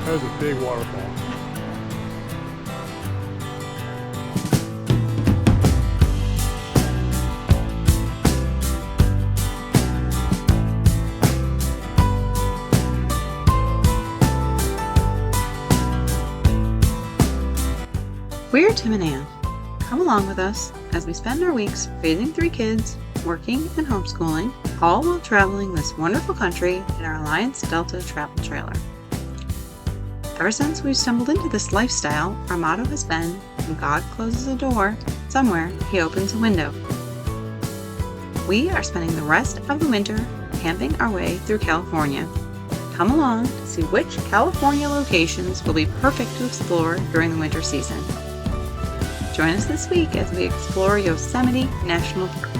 That is a big waterfall. We're Tim and Ann. Come along with us as we spend our weeks raising 3 kids, working and homeschooling, all while traveling this wonderful country in our Alliance Delta travel trailer. Ever since we've stumbled into this lifestyle, our motto has been, when God closes a door, somewhere He opens a window. We are spending the rest of the winter camping our way through California. Come along to see which California locations will be perfect to explore during the winter season. Join us this week as we explore Yosemite National Park.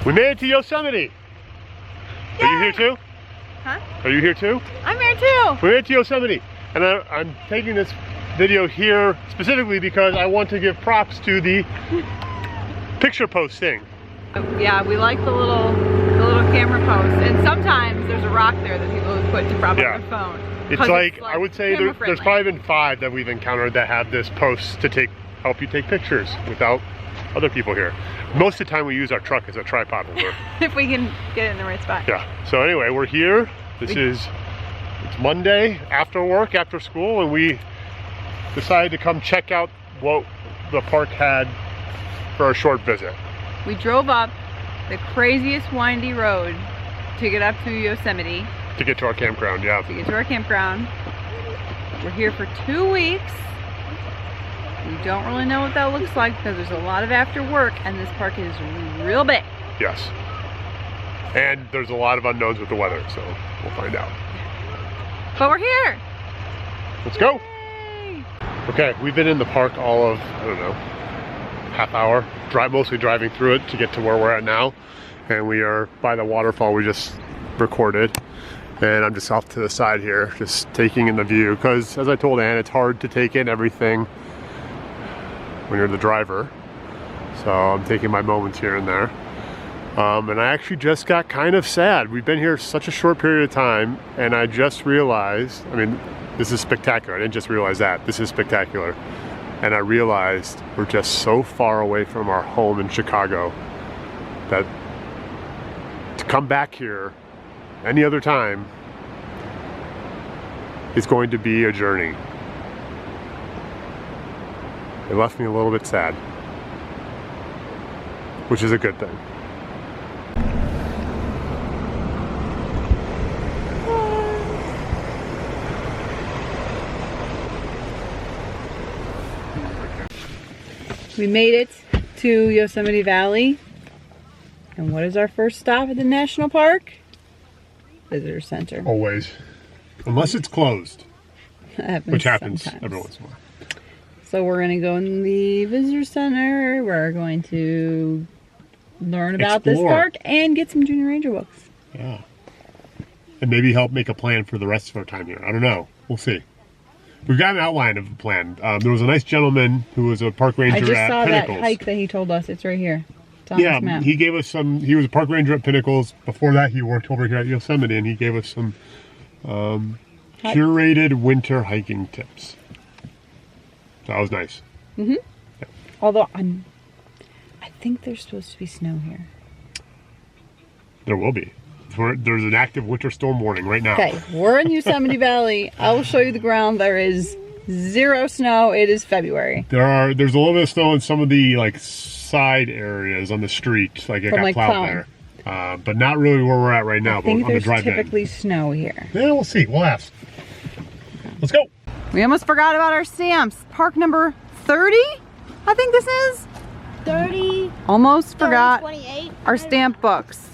We made it to Yosemite. Are you here too? Huh? Are you here too? I'm here too! We made it to Yosemite. And I'm taking this video here specifically because I want to give props to the picture post thing. Yeah, we like the little camera post, and sometimes there's a rock there that people have put to prop up their phone. It's like I would say there's probably been 5 that we've encountered that have this post to help you take pictures without other people here. Most of the time we use our truck as a tripod holder. If we can get it in the right spot. Yeah. So anyway, we're here. It's Monday after work, after school, and we decided to come check out what the park had for a short visit. We drove up the craziest windy road to get up to Yosemite. To get to our campground, yeah. To get to our campground. We're here for 2 weeks. We don't really know what that looks like because there's a lot of after work, and this park is real big. Yes. And there's a lot of unknowns with the weather, so we'll find out. But we're here! Let's go! Yay! Okay, we've been in the park all of, I don't know, half hour. Mostly driving through it to get to where we're at now. And we are by the waterfall we just recorded. And I'm just off to the side here, just taking in the view. Because as I told Ann, it's hard to take in everything when you're the driver. So I'm taking my moments here and there. And I actually just got kind of sad. We've been here such a short period of time, and I just realized, I mean, this is spectacular. I didn't just realize that. This is spectacular. And I realized we're just so far away from our home in Chicago that to come back here any other time is going to be a journey. It left me a little bit sad, which is a good thing. We made it to Yosemite Valley. And what is our first stop at the national park? Visitor Center. Always. Unless it's closed. Which happens sometimes. every once in a while. So we're going to go in the visitor center. We're going to learn about this park and get some Junior Ranger books. Yeah. And maybe help make a plan for the rest of our time here. I don't know. We'll see. We've got an outline of the plan. There was a nice gentleman who was a park ranger at Pinnacles. I just saw that hike that he told us. It's right here. It's on this map. He gave us some. He was a park ranger at Pinnacles. Before that, he worked over here at Yosemite, and he gave us some curated winter hiking tips. That was nice. Mm-hmm. Yeah. Although I think there's supposed to be snow here. There will be. There's an active winter storm warning right now. Okay, we're in Yosemite Valley. I will show you the ground. There is 0 snow. It is February. There's a little bit of snow in some of the side areas on the street, like it got plowed there. But not really where we're at right now. I think but on the drive there's typically snow here. Yeah, we'll see. We'll ask. Let's go. We almost forgot about our stamps. Park number 30, I think this is. 30. Almost forgot 28. our stamp books.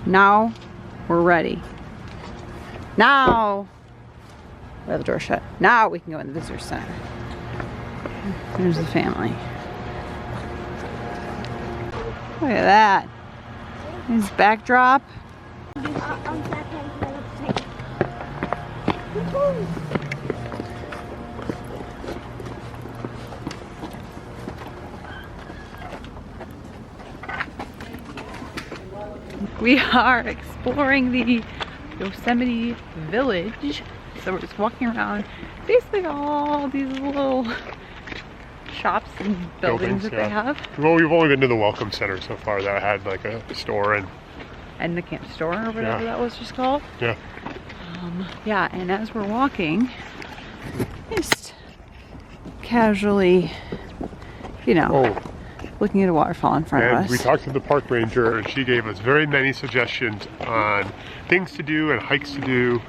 Now we're ready. Now we have the door shut. Now we can go in the visitor center. There's the family. Look at that. Nice backdrop. We are exploring the Yosemite Village. So we're just walking around basically all these little shops and buildings that they have. Well, we've only been to the Welcome Center so far that had like a store and the camp store or whatever that was just called. Yeah. Yeah, and as we're walking, just casually, you know, looking at a waterfall in front of us. We talked to the park ranger, and she gave us very many suggestions on things to do and hikes to do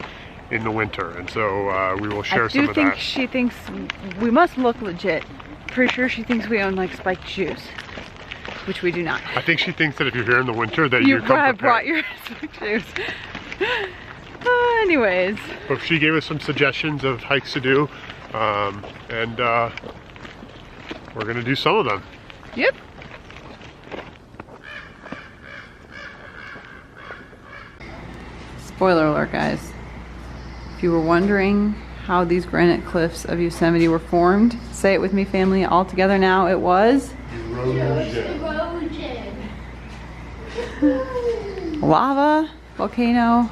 in the winter, and so we will share some of that. I do think she thinks we must look legit. Pretty sure she thinks we own like spiked shoes, which we do not. I think she thinks that if you're here in the winter that you come prepared. Brought your spiked shoes. Anyways. But she gave us some suggestions of hikes to do, and we're gonna do some of them. Yep. Spoiler alert, guys. If you were wondering how these granite cliffs of Yosemite were formed, say it with me, family, all together now. It was erosion. Lava, volcano,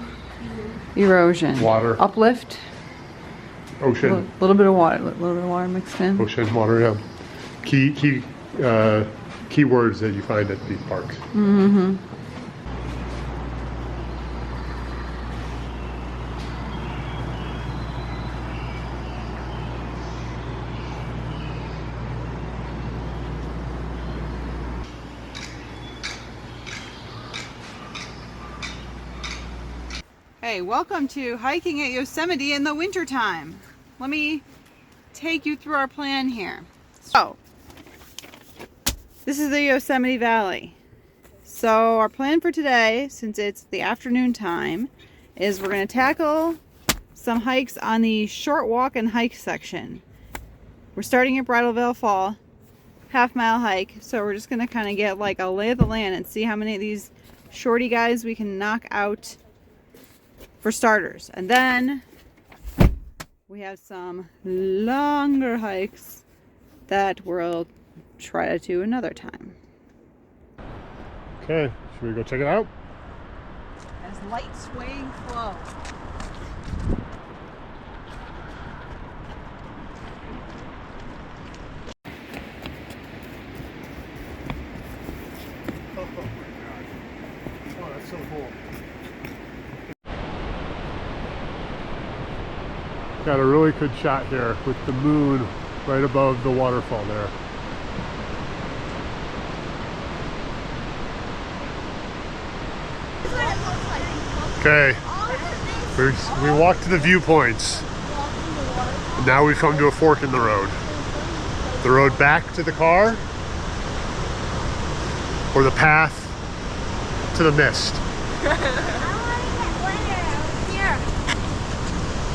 erosion, water, uplift, ocean, a little bit of water mixed in. Ocean water, yeah. Key words that you find at these parks. Mm-hmm. Hey, welcome to hiking at Yosemite in the wintertime. Let me take you through our plan here. So, this is the Yosemite Valley. So our plan for today, since it's the afternoon time, is we're going to tackle some hikes on the short walk and hike section. We're starting at Bridalveil Fall, half-mile hike. So we're just going to kind of get like a lay of the land and see how many of these shorty guys we can knock out for starters. And then we have some longer hikes that we'll try to do another time. Okay, should we go check it out? As light swaying flow. Oh my god. Oh, that's so cool. Got a really good shot here with the moon right above the waterfall there. Okay, we walked to the viewpoints. And now we've come to a fork in the road. The road back to the car, or the path to the mist.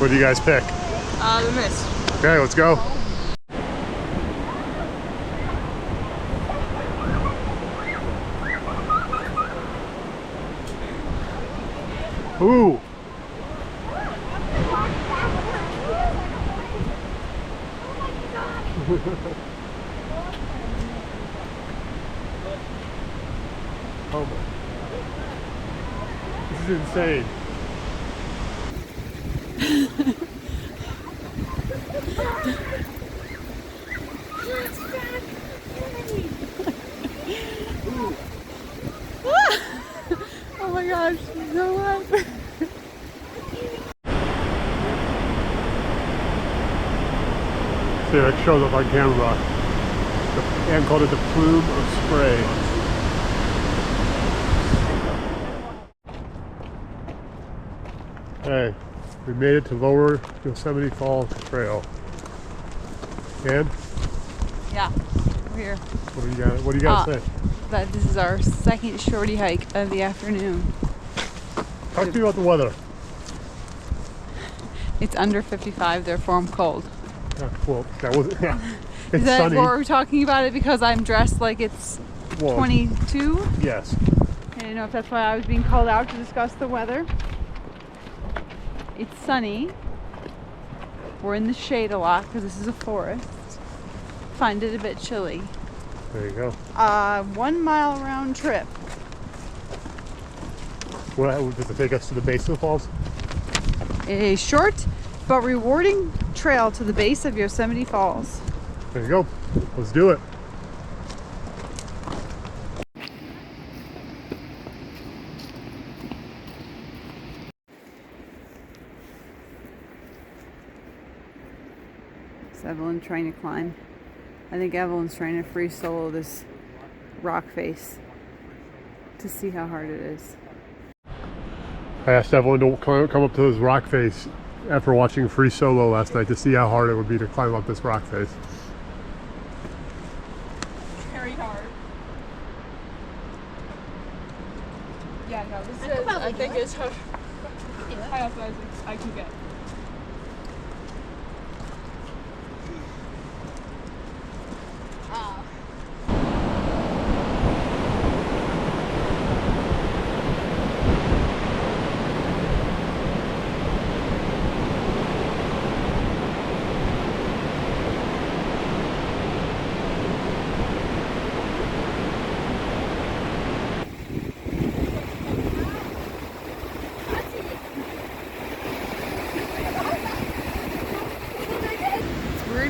What do you guys pick? The mist. Okay, let's go. Ooh. Oh my. This is insane. Oh my gosh, so what? See, it shows up on camera. Anne called it the plume of spray. Hey, we made it to Lower Yosemite Fall Trail. Anne? Yeah, we're here. What do you got to say? That this is our second shorty hike of the afternoon. Talk to me about the weather. It's under 55, therefore I'm cold. Well, that wasn't. Yeah. It's Is that sunny. what we're talking about it because I'm dressed like it's 22? Yes. I didn't know if that's why I was being called out to discuss the weather. It's sunny. We're in the shade a lot because this is a forest. Find it a bit chilly. There you go. 1 mile round trip. Does it take us to the base of the falls? A short but rewarding trail to the base of Yosemite Falls. There you go. Let's do it. Is Evelyn trying to climb? I think Evelyn's trying to free solo this rock face to see how hard it is. I asked Evelyn to come up to this rock face after watching Free Solo last night to see how hard it would be to climb up this rock face. Very hard. Yeah, no, this is, I think it's how high up as I can get.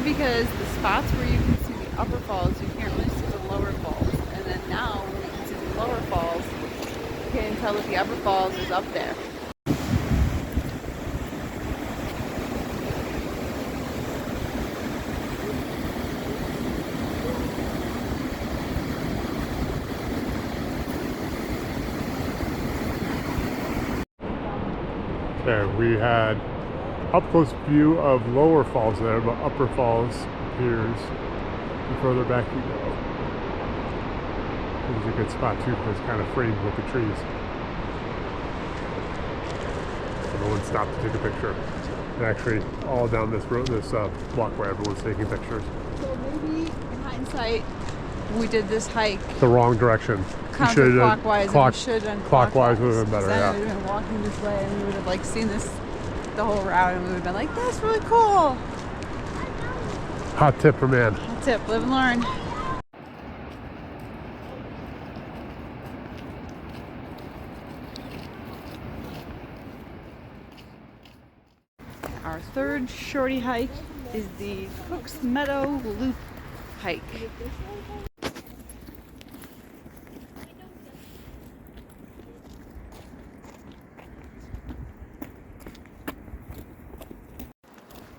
Because the spots where you can see the upper falls, you can't really see the lower falls. And then now, when you can see the lower falls, you can tell that the upper falls is up there. There, we had up close view of lower falls there, but upper falls appears the further back you go. This is a good spot too because it's kind of framed with the trees. So no one stopped to take a picture. And actually, all down this road, this walkway, everyone's taking pictures. So maybe in hindsight, we did this hike The wrong direction. counterclockwise, and we should have done clockwise would have been better. Then Yeah. we would have been walking this way, and we would have like seen this the whole route, and we would have been like, "That's really cool." Hot tip from Ann. Hot tip, live and learn. Our third shorty hike is the Cook's Meadow Loop hike.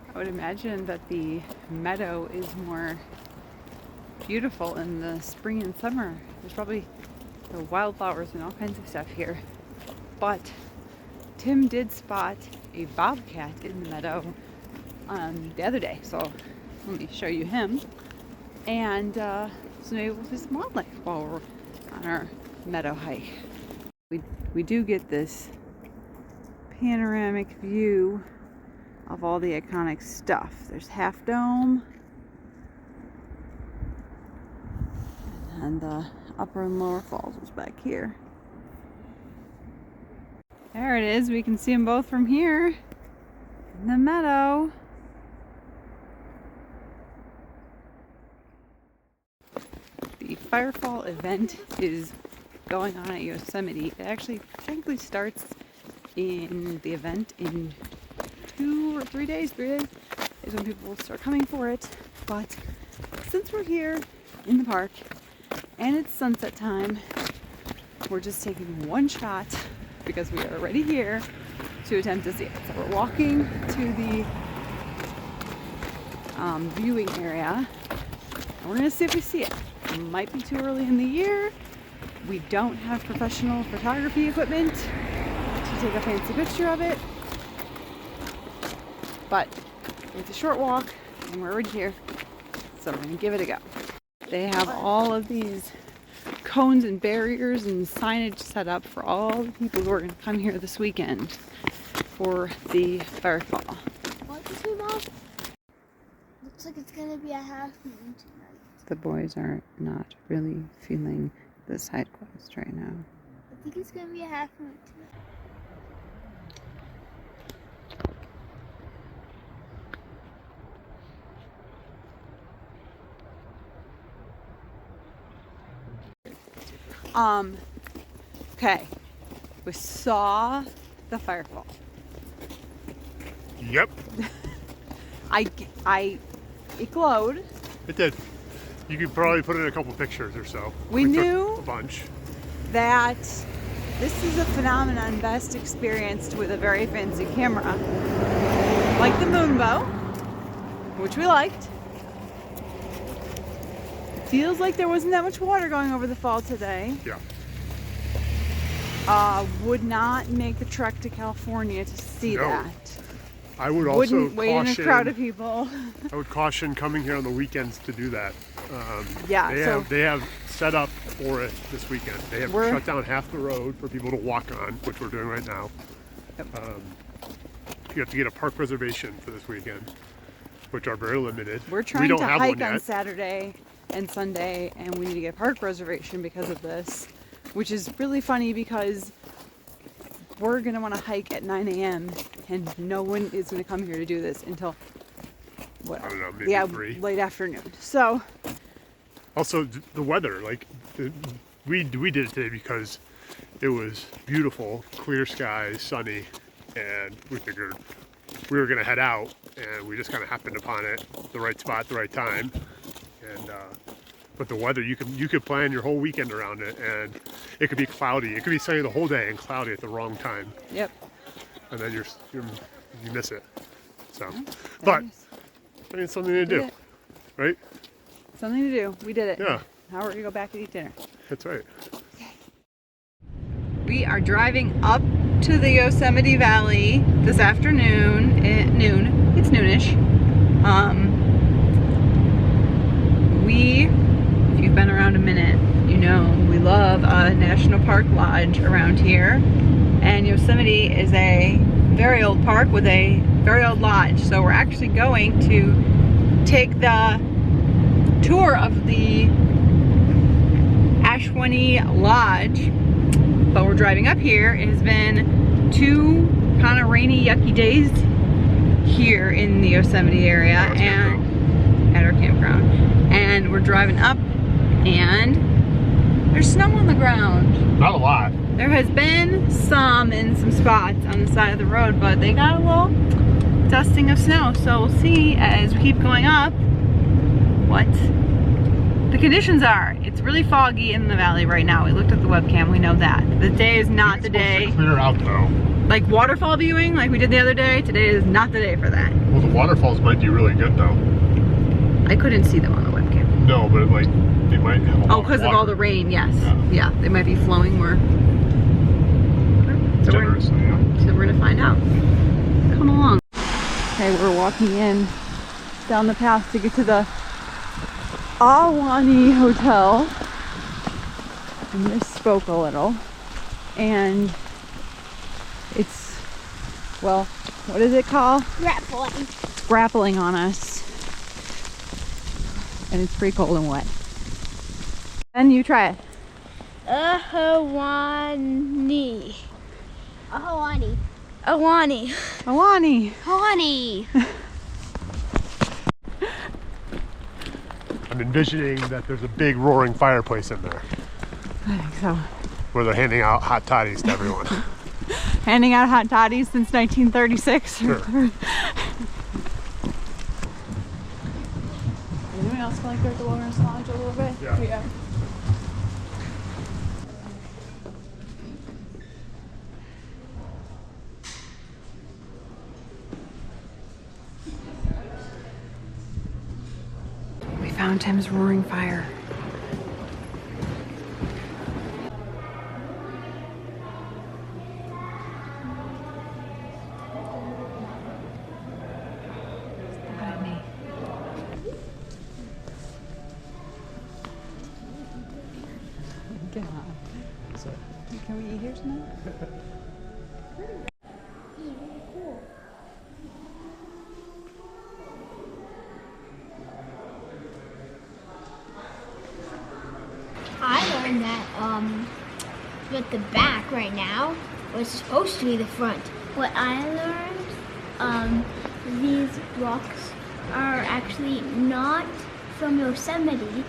I would imagine that the meadow is more beautiful in the spring and summer. There's probably the wildflowers and all kinds of stuff here. But Tim did spot a bobcat in the meadow the other day, so let me show you him. And so maybe we'll see some wildlife while we're on our meadow hike. We do get this panoramic view of all the iconic stuff. There's Half Dome, and the upper and lower falls is back here. There it is. We can see them both from here in the meadow. The Firefall event is going on at Yosemite. It actually technically starts in the event in 2 or 3 days. 3 days is when people will start coming for it. But since we're here in the park and it's sunset time, we're just taking one shot because we are already here to attempt to see it. So we're walking to the viewing area and we're gonna see if we see it. It might be too early in the year. We don't have professional photography equipment to take a fancy picture of it. But it's a short walk and we're already here, so we're gonna give it a go. They have all of these cones and barriers and signage set up for all the people who are gonna come here this weekend for the Firefall. What is it, Mom? Looks like it's gonna be a half moon tonight. The boys are not really feeling the side quest right now. I think it's gonna be a half moon tonight. Okay. We saw the Firefall. Yep, It glowed. it did. You could probably put in a couple pictures or so. We took knew a bunch. That this is a phenomenon best experienced with a very fancy camera, like the moonbow, which we liked. Feels like there wasn't that much water going over the fall today. Yeah. Would not make the trek to California to see No. that. I would also Wouldn't wait in a caution. crowd of people. I would caution coming here on the weekends to do that. Yeah, They have set up for it this weekend. They have shut down half the road for people to walk on, which we're doing right now. Yep. You have to get a park reservation for this weekend, which are very limited. We're We trying don't to have hike one on yet. Saturday and Sunday, and we need to get a park reservation because of this, which is really funny because we're going to want to hike at 9 a.m. and no one is going to come here to do this until, what? I don't know, maybe 3. Late afternoon. So, Also, the weather, like, we did it today because it was beautiful, clear skies, sunny, and we figured we were going to head out, and we just kind of happened upon it, the right spot, the right time. And but the weather, you could plan your whole weekend around it, and it could be cloudy. It could be sunny the whole day and cloudy at the wrong time. yep. And then you miss it. So, but I mean, it's something to do, right? Something to do. We did it. Yeah, Now we're going to go back and eat dinner. that's right. We are driving up to the Yosemite Valley this afternoon at noon. It's noonish. If you've been around a minute, you know we love a national park lodge around here. And Yosemite is a very old park with a very old lodge. So we're actually going to take the tour of the Ahwahnee Lodge. But we're driving up here. It has been 2 kind of rainy, yucky days here in the Yosemite area and at our campground. And we're driving up and there's snow on the ground. Not a lot. There has been some in some spots on the side of the road, but they got a little dusting of snow. So we'll see as we keep going up what the conditions are. It's really foggy in the valley right now. We looked at the webcam, we know that. The day is not the day. Clear out though. Like waterfall viewing, like we did the other day, today is not the day for that. Well, the waterfalls might be really good though. I couldn't see them on the webcam. No, but like they might have a lot because of all the rain, yes. Yeah. Yeah, they might be flowing more. So generously, yeah. So we're gonna find out. Come along. Okay, we're walking in down the path to get to the Ahwahnee Hotel. I misspoke a little. And it's, well, what is it called? Grappling. It's grappling on us. And it's pretty cold and wet. And you try it. Ahwahnee. Ahwahnee. Ahwahnee. Ahwahnee. Ahwahnee. I'm envisioning that there's a big roaring fireplace in there I think so. where they're handing out hot toddies to everyone. Handing out hot toddies since 1936. Sure. Anyone else feel like they're at the Wilderness Lodge a little bit? Yeah. We found Tim's roaring fire. Look at me. Get on. Can we eat here tonight? I learned that with the back right now was supposed to be the front. What I learned, these rocks are actually not from Yosemite.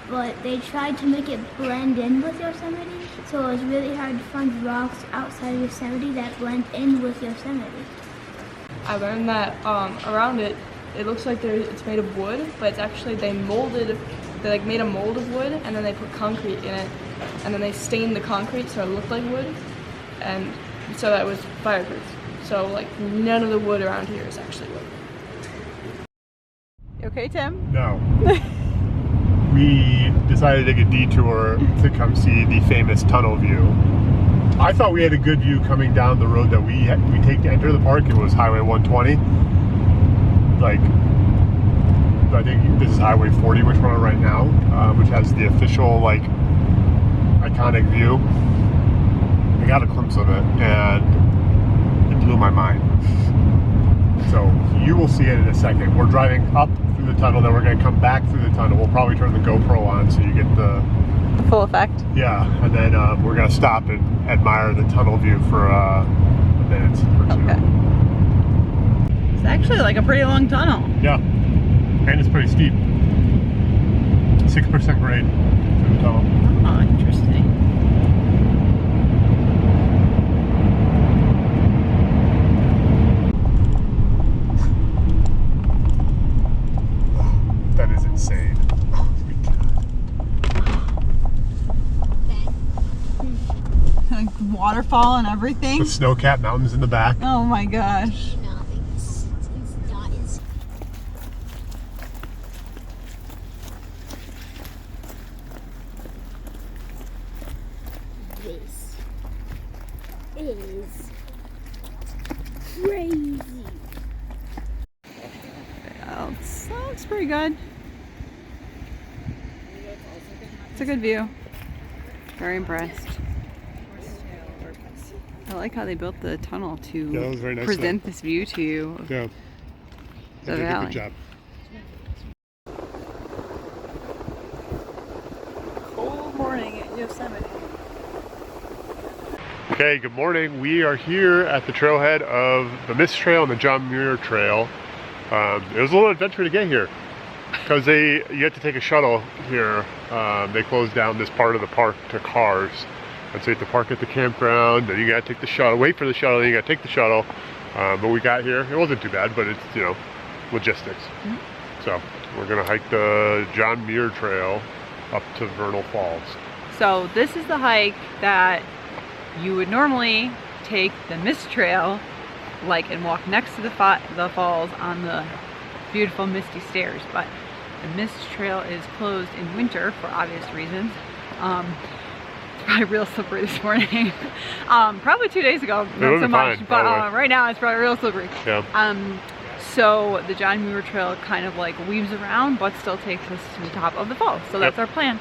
but they tried to make it blend in with Yosemite, so it was really hard to find rocks outside of Yosemite that blend in with Yosemite. I learned that around it, it looks like it's made of wood, but it's actually they like made a mold of wood, and then they put concrete in it, and then they stained the concrete so it looked like wood, and so that it was fireproof. So like none of the wood around here is actually wood. You okay, Tim? No. We decided to take a detour to come see the famous tunnel view. I thought we had a good view coming down the road that we take to enter the park. It was Highway 120. Like, I think this is Highway 40, which we're on right now, which has the official, like, iconic view. I got a glimpse of it, and it blew my mind. So, you will see it in a second. We're driving up through the tunnel, then we're going to come back through the tunnel. We'll probably turn the GoPro on so you get the full effect. Yeah, and then we're going to stop and admire the tunnel view for a minute or two. Okay. It's actually like a pretty long tunnel. Yeah, and it's pretty steep. 6% grade through the tunnel. Oh, interesting. That is insane. Oh my God. Like waterfall and everything. The snow-capped mountains in the back. Oh my gosh. This is crazy. Oh, that looks pretty good. It's a good view. Very impressed. I like how they built the tunnel to Yeah, that was very nice present this view to you. Yeah. The They did a valley. good job. Cold morning at Yosemite. Okay, good morning. We are here at the trailhead of the Mist Trail and the John Muir Trail. It was a little adventure to get here because you had to take a shuttle here. They closed down this part of the park to cars. And so you have to park at the campground, then you gotta take the shuttle, wait for the shuttle, then you gotta take the shuttle. But we got here, it wasn't too bad, but it's, you know, logistics. Mm-hmm. So we're gonna hike the John Muir Trail up to Vernal Falls. So this is the hike that you would normally take the Mist Trail, like, and walk next to the falls on the beautiful misty stairs. But the Mist Trail is closed in winter for obvious reasons. It's probably real slippery this morning. Probably 2 days ago, not so much, fine, but right now it's probably real slippery. Yeah. So the John Muir Trail kind of like weaves around, but still takes us to the top of the falls. So that's our plan.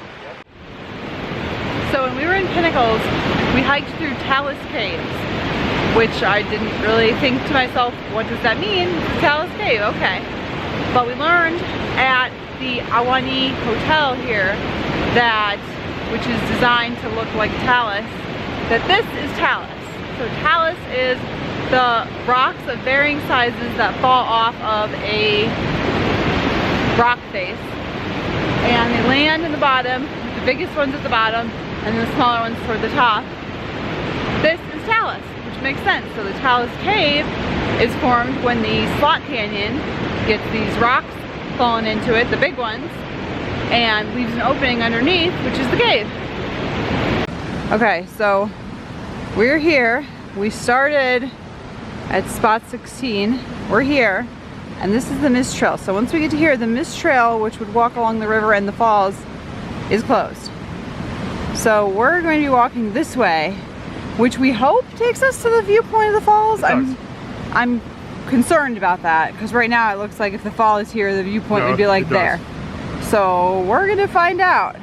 So when we were in Pinnacles, we hiked through Talus Caves, which I didn't really think to myself, what does that mean? Talus Cave, okay. But we learned at the Ahwahnee Hotel here that, which is designed to look like talus, that this is talus. So talus is the rocks of varying sizes that fall off of a rock face. And they land in the bottom, the biggest ones at the bottom, and the smaller ones toward the top. This is talus, which makes sense. So the Talus Cave is formed when the Slot Canyon gets these rocks falling into it, the big ones, and leaves an opening underneath, which is the cave. Okay, so we're here. We started at spot 16. We're here, and this is the Mist Trail. So once we get to here, the Mist Trail, which would walk along the river and the falls, is closed. So we're going to be walking this way, which we hope takes us to the viewpoint of the falls. I'm concerned about that, because right now it looks like if the fall is here, the viewpoint would be like there. So we're gonna find out.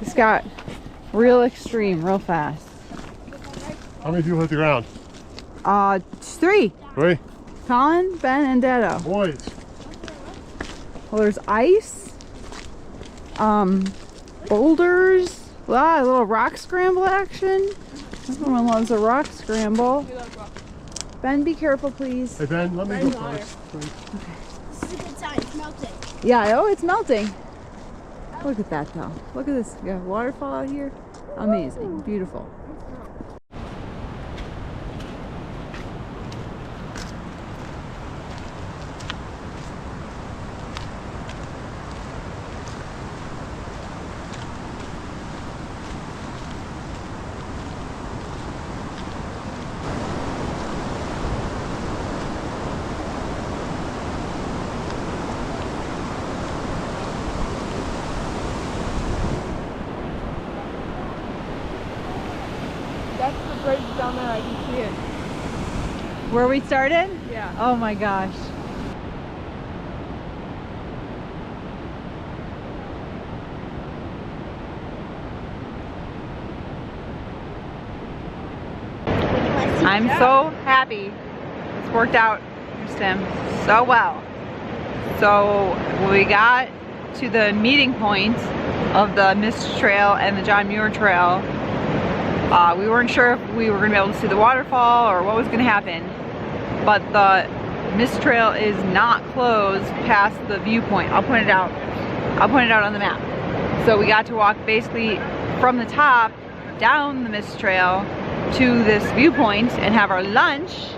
This got real extreme, real fast. How many people hit the ground? 3. 3? Colin, Ben, and Dado. Boys. Well, there's ice, boulders, a little rock scramble action. Everyone loves a rock scramble. Ben, be careful, please. Hey Ben, let me go first. This is a good sign. It's melting. Yeah, oh, it's melting. Look at that, though. Look at this. You got waterfall out here. Amazing. Beautiful. That's the bridge down there. I can see it. Where we started? Yeah. Oh my gosh. I'm so happy. It's worked out, Tim, so well. So we got to the meeting point of the Mist Trail and the John Muir Trail. We weren't sure if we were going to be able to see the waterfall or what was going to happen, but the Mist Trail is not closed past the viewpoint. I'll point it out. I'll point it out on the map. So we got to walk basically from the top down the Mist Trail to this viewpoint and have our lunch.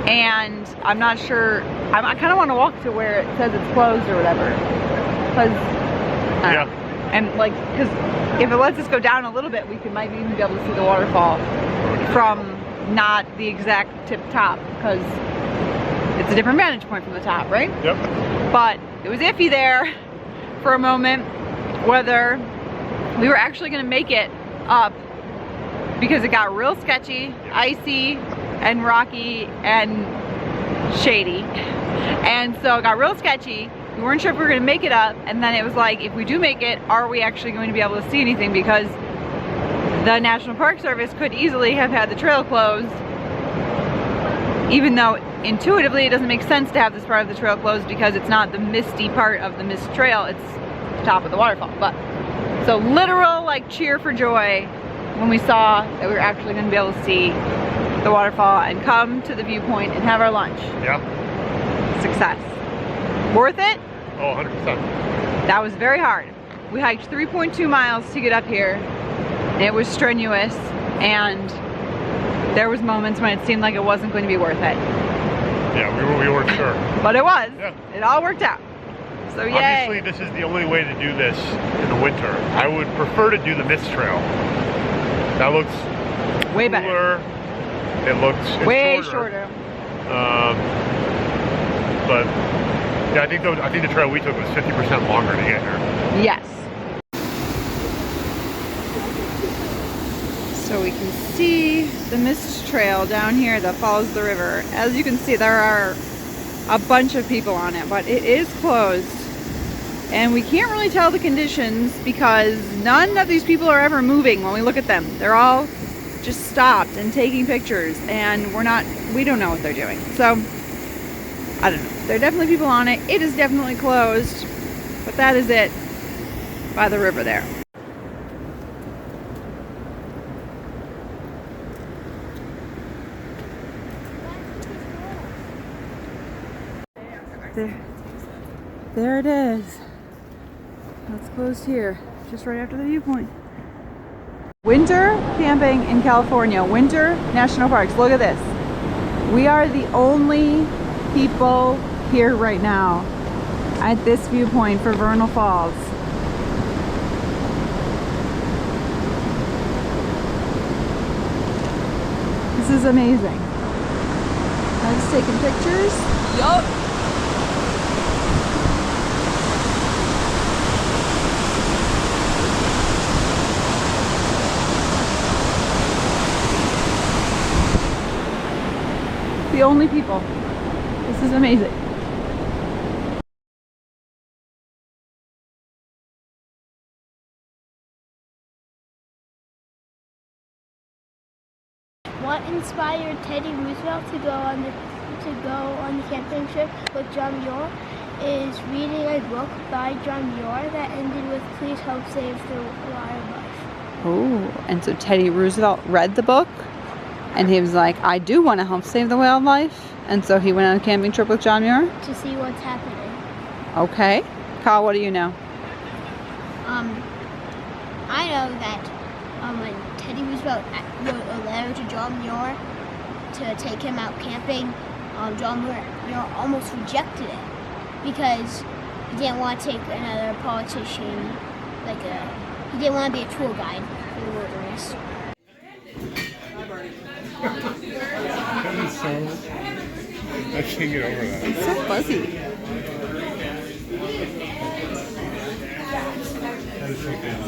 And I'm not sure, I kind of want to walk to where it says it's closed or whatever, because Yeah. and like, because if it lets us go down a little bit, we might even be able to see the waterfall from not the exact tip top, because it's a different vantage point from the top, right? Yep. But it was iffy there for a moment whether we were actually going to make it up, because it got real sketchy, icy and rocky and shady, and so it got real sketchy. We weren't sure if we were going to make it up, and then it was like, if we do make it, are we actually going to be able to see anything? Because the National Park Service could easily have had the trail closed, even though intuitively it doesn't make sense to have this part of the trail closed, because it's not the misty part of the Mist Trail, it's the top of the waterfall. But so literal like cheer for joy when we saw that we were actually going to be able to see the waterfall and come to the viewpoint and have our lunch. Yeah. Success. Worth it? Oh, 100%. That was very hard. We hiked 3.2 miles to get up here. It was strenuous, and there was moments when it seemed like it wasn't going to be worth it. Yeah, we weren't sure. But it was. Yeah. It all worked out. So yay. Obviously, this is the only way to do this in the winter. I would prefer to do the Mist Trail. That looks Way better. cooler. It looks Way shorter. But yeah, I think the trail we took was 50% longer to get here. Yes. So we can see the Mist Trail down here that follows the river. As you can see, there are a bunch of people on it, but it is closed. And we can't really tell the conditions because none of these people are ever moving when we look at them. They're all just stopped and taking pictures, and we don't know what they're doing. So, I don't know. There are definitely people on it. It is definitely closed, but that is it by the river there. There it is. That's closed here, just right after the viewpoint. Winter camping in California, winter national parks. Look at this. We are the only people here right now at this viewpoint for Vernal Falls. This is amazing. I'm just taking pictures. Yup. The only people. This is amazing. What inspired Teddy Roosevelt to go on the to go on the camping trip with John Muir is reading a book by John Muir that ended with "Please help save the wildlife." Oh, and so Teddy Roosevelt read the book and he was like, I do want to help save the wildlife. And so he went on a camping trip with John Muir? To see what's happening. Okay. Kyle, what do you know? I know that when Teddy Roosevelt wrote a letter to John Muir to take him out camping, John Muir almost rejected it because he didn't want to take another politician, he didn't want to be a tour guide for the wilderness. That is so... I can't get over that. It's so fuzzy. That is so good.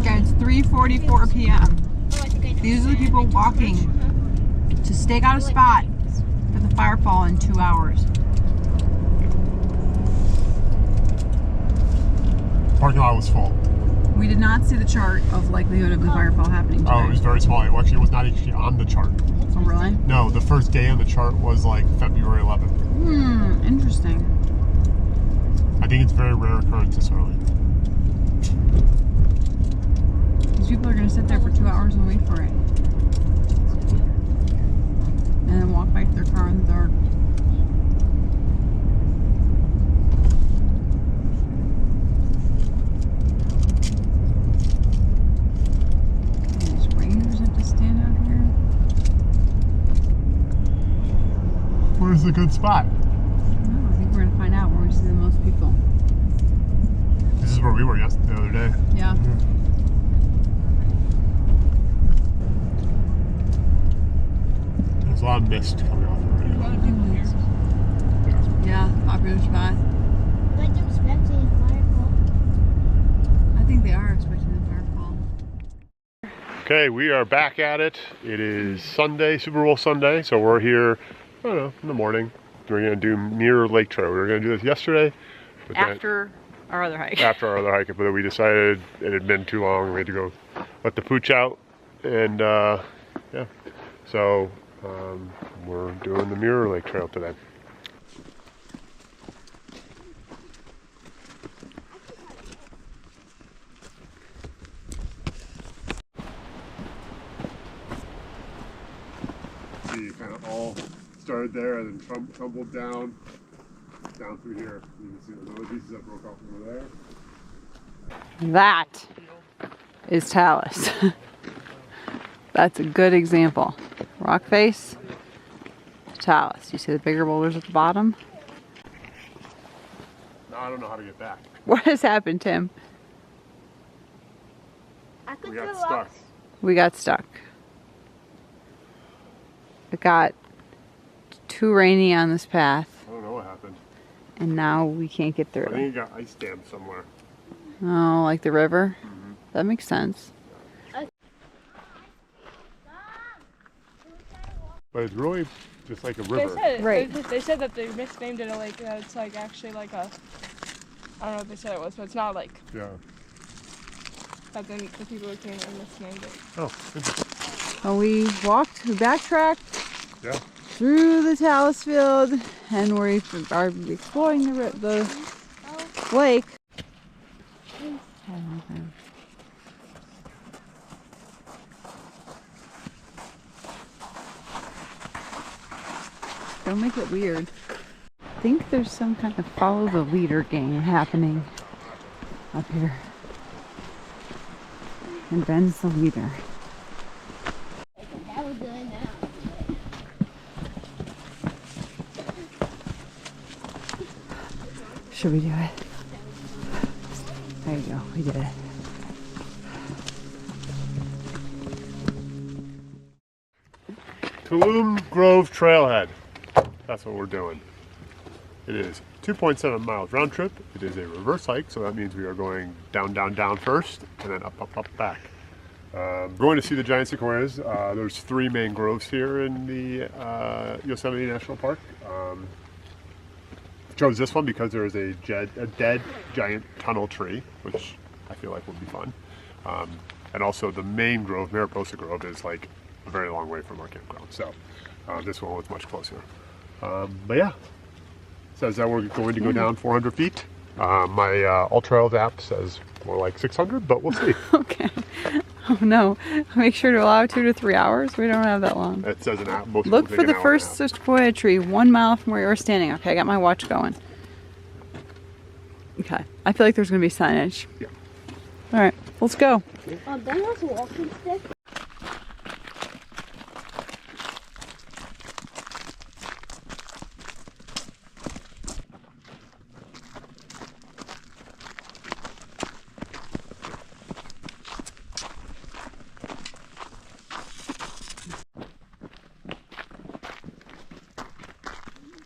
Guys, 3:44 p.m. These are the people walking to stake out a spot for the Firefall in 2 hours. Parking lot was full. We did not see the chart of likelihood of the Firefall happening today. Oh, it was very small. It actually was not actually on the chart. Oh, really? No, the first day on the chart was like February 11th. Interesting. I think it's very rare occurrence this early. These people are going to sit there for 2 hours and wait for it. And then walk back to their car in the dark. These rangers have to stand out here. Where's the good spot? I think we're going to find out where we see the most people. This is where we were the other day. Yeah. There's a lot of mist coming off it right now. Yeah, popular spot. Like they're expecting a firefall. I think they are expecting the Firefall. Okay, we are back at it. It is Sunday, Super Bowl Sunday, so we're here, I don't know, in the morning. We're going to do Mirror Lake Trail. We were going to do this yesterday. But After our other hike. After our other hike, but then we decided it had been too long. We had to go let the pooch out. And yeah, so we're doing the Mirror Lake Trail today. See, kind of all started there and then tumbled down through here. You can see those other pieces that broke off over there. That is talus. That's a good example. Rock face, talus. You see the bigger boulders at the bottom? Now I don't know how to get back. What has happened, Tim? We got stuck. We got stuck. It got too rainy on this path. I don't know what happened. And now we can't get through. I think it got ice dammed somewhere. Oh, like the river? Mm-hmm. That makes sense. But it's really just like a river. They said that they misnamed it a lake. That it's like actually like a, I don't know what they said it was, but it's not like. Yeah. But then the people who came and misnamed it. Oh, interesting. So we backtracked Yeah. through the talus field, and we are exploring the lake. Don't make it weird. I think there's some kind of follow the leader game happening up here. And Ben's the leader. Should we do it? There you go, we did it. Tuolumne Grove Trailhead. That's what we're doing. It is 2.7 miles round trip. It is a reverse hike, so that means we are going down, down, down first, and then up, up, up, back. We're going to see the giant sequoias. There's 3 main groves here in the Yosemite National Park. Chose this one because there is a dead giant tunnel tree, which I feel like would be fun. And also the main grove, Mariposa Grove, is like a very long way from our campground. So this one was much closer. But yeah, says that we're going to go down 400 feet. My All-Trails app says more like 600, but we'll see. Okay. Oh no. Make sure to allow 2 to 3 hours. We don't have that long. It says an app. Most Look people for take the an hour first and a half. sequoia tree 1 mile from where you're standing. Okay, I got my watch going. Okay. I feel like there's going to be signage. Yeah. All right, let's go. Then there's a walking stick.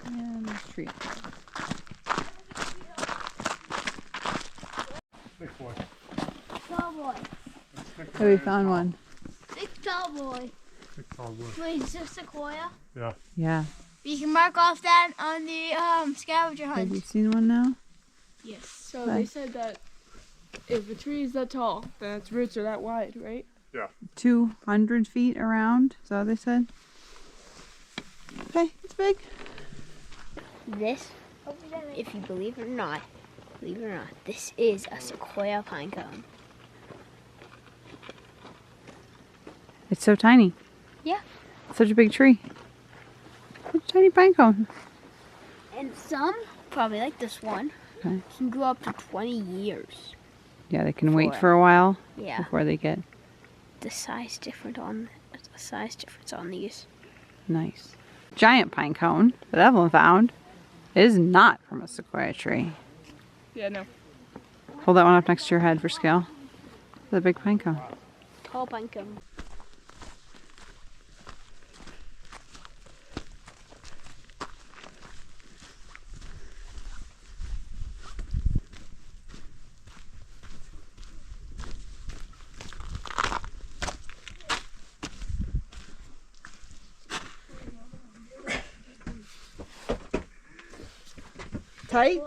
And the tree. Big boy. Tall boy. Oh, we found one. Big tall boy. Big tall boy. Wait, is this sequoia? Yeah. Yeah. You can mark off that on the scavenger Have you hunt. seen one now? Yes. So they said that if a tree is that tall, then its roots are that wide, right? 200 feet around. Is that what they said? Okay, it's big. This, if you believe it or not, this is a sequoia pine cone. It's so tiny. Yeah. Such a big tree. Such a tiny pine cone. And some, probably like this one, Okay. can grow up to 20 years. Yeah, they can wait For- for a while Yeah. before they get The size difference on these. nice. Giant pine cone that Evelyn found is not from a sequoia tree. Yeah, no. Hold that one up next to your head for scale. The big pine cone. Tall pine cone. Tight?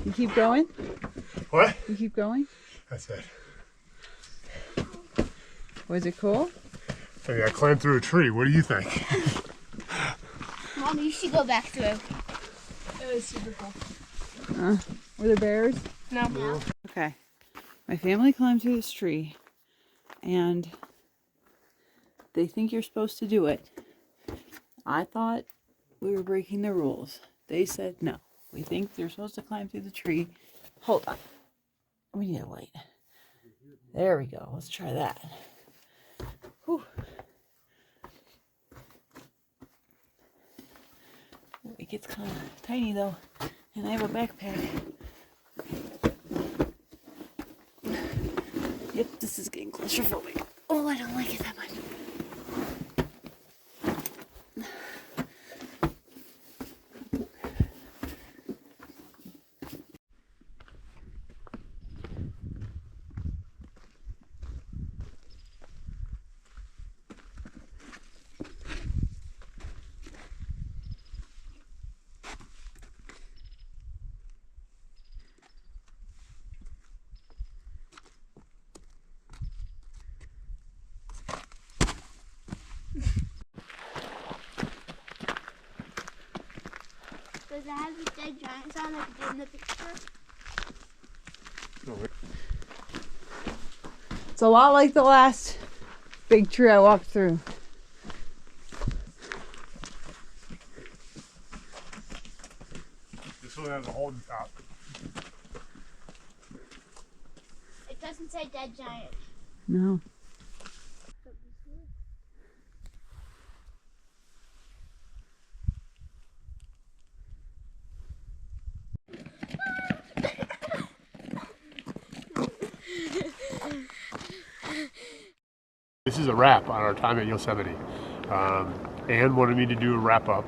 You keep going? What? You keep going? That's it. Was it cool? I mean, I climbed through a tree. What do you think? Mom, you should go back through. It was super cool. Were there bears? No. Okay. My family climbed through this tree and they think you're supposed to do it. I thought we were breaking the rules. They said no. We think you're supposed to climb through the tree. Hold on. We need a light. There we go. Let's try that. Whew. It gets kind of tiny though, and I have a backpack. Yep, this is getting claustrophobic. Oh, I don't like it that much. Does it have the dead giants on like it did in the picture? It's a lot like the last big tree I walked through. This one has a hole in the top. It doesn't say dead giant. No. This is a wrap on our time at Yosemite. Anne wanted me to do a wrap-up,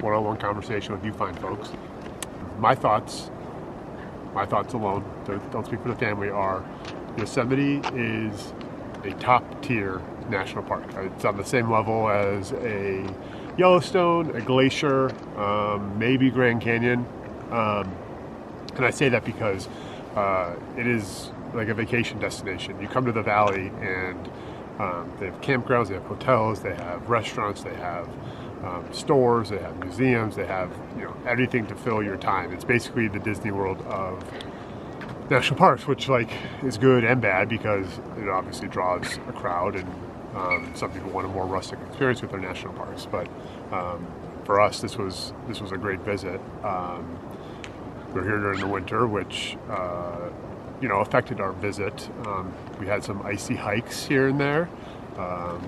one-on-one conversation with you fine folks. My thoughts alone, don't speak for the family, are Yosemite is a top-tier national park. It's on the same level as a Yellowstone, a Glacier, maybe Grand Canyon. And I say that because it is like a vacation destination. You come to the valley and they have campgrounds, they have hotels, they have restaurants, they have stores, they have museums, they have everything to fill your time. It's basically the Disney World of national parks, which is good and bad because it obviously draws a crowd, and some people want a more rustic experience with their national parks. But for us, this was a great visit. We were here during the winter, which affected our visit. We had some icy hikes here and there.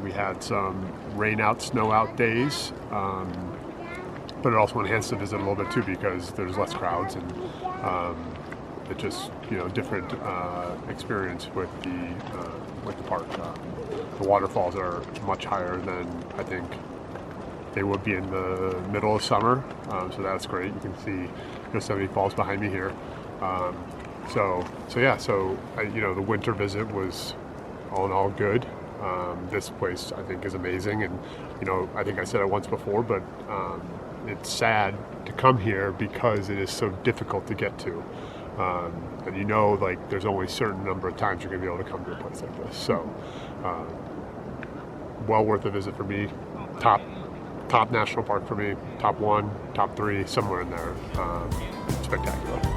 We had some rain out, snow out days, but it also enhanced the visit a little bit too because there's less crowds and it just different experience with the park. The waterfalls are much higher than I think they would be in the middle of summer, so that's great. You can see Yosemite Falls behind me here. So the winter visit was all in all good. This place I think is amazing, and I think I said it once before, but it's sad to come here because it is so difficult to get to. And there's only a certain number of times you're going to be able to come to a place like this. So well worth a visit for me. Top national park for me. Top 1, top 3, somewhere in there. Spectacular.